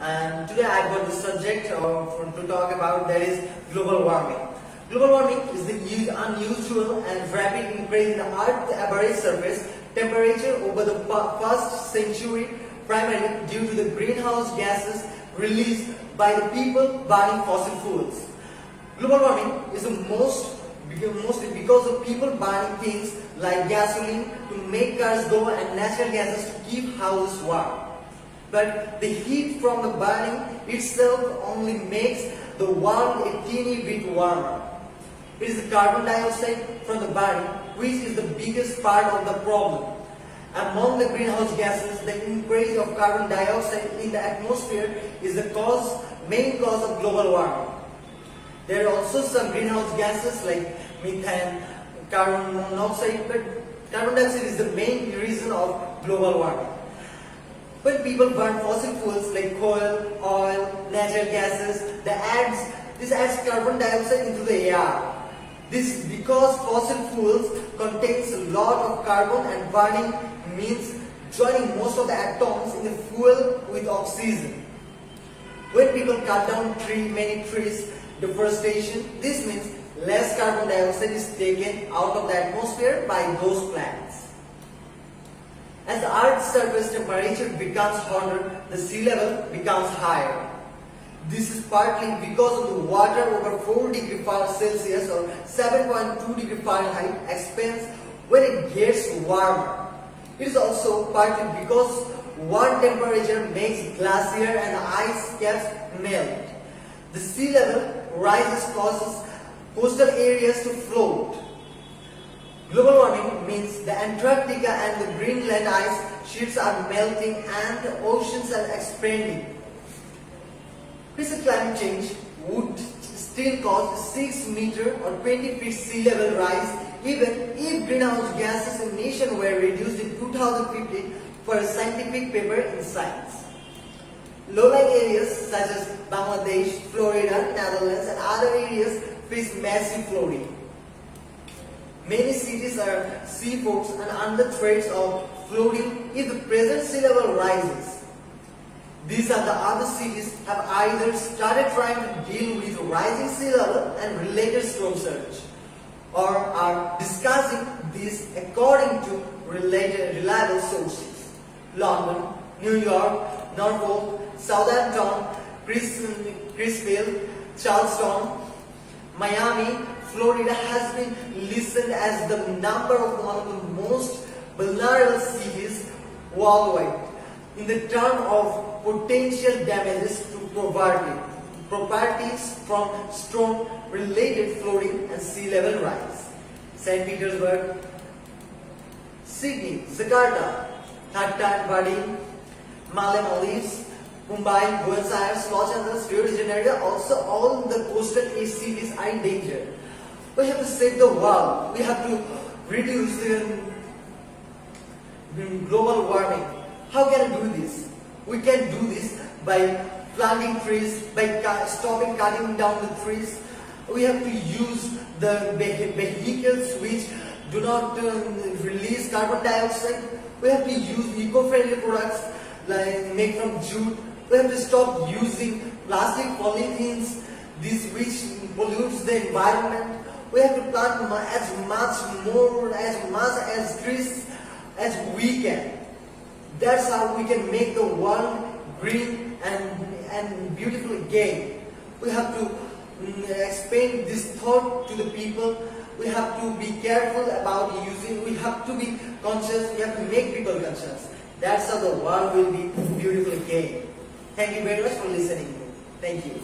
and today I got the subject to talk about, that is global warming. Global warming is the unusual and rapid increase in the Earth's average surface temperature over the past century, primarily due to the greenhouse gases released by the people burning fossil fuels. Global warming is mostly because of people burning things like gasoline to make cars go and natural gases to keep houses warm. But the heat from the burning itself only makes the world a teeny bit warmer. It is the carbon dioxide from the burning which is the biggest part of the problem. Among the greenhouse gases, the increase of carbon dioxide in the atmosphere is the main cause of global warming. There are also some greenhouse gases like methane, carbon monoxide, but carbon dioxide is the main reason of global warming. When people burn fossil fuels like coal, oil, natural gases, this adds carbon dioxide into the air. This is because fossil fuels contains a lot of carbon, and burning means joining most of the atoms in the fuel with oxygen. When people cut down many trees, deforestation, this means less carbon dioxide is taken out of the atmosphere by those plants. As the Earth's surface temperature becomes hotter, the sea level becomes higher. This is partly because of the water over 4 degrees Celsius or 7.2 degrees Fahrenheit expands when it gets warmer. It is also partly because warm temperature makes glacier and ice caps melt. The sea level rises causes coastal areas to float. Global warming means the Antarctica and the Greenland ice sheets are melting and the oceans are expanding. Recent climate change would still cause 6 meter or 20 feet sea level rise even if greenhouse gases emission were reduced in 2050 for a scientific paper in Science. Low-lying areas such as Bangladesh, Florida, Netherlands and other areas face massive flooding. Many cities are seaports and under threat of flooding if the present sea level rises. These and the other cities have either started trying to deal with rising sea level and related storm surge, or are discussing this according to reliable sources. London, New York, Norfolk, Southampton, Crisfield, Charleston, Miami, Florida has been listed as the number of one of the most vulnerable cities worldwide in the term of potential damages to properties from storm-related flooding and sea level rise. St. Petersburg, Sydney, Jakarta, Dhaka and Berlin, Maldives, Mumbai, Buenos Aires, Los Angeles, Rio de Janeiro, also all the coastal cities are in danger. We have to save the world. We have to reduce the global warming. How can I do this? We can do this by planting trees, by stopping cutting down the trees. We have to use the vehicles which do not release carbon dioxide. We have to use eco-friendly products like made from jute. We have to stop using plastic polythenes, which pollutes the environment. We have to plant as much as trees as we can. That's how we can make the world green and beautiful again. We have to explain this thought to the people. We have to be careful about using. We have to be conscious. We have to make people conscious. That's how the world will be beautiful again. Thank you very much for listening. Thank you.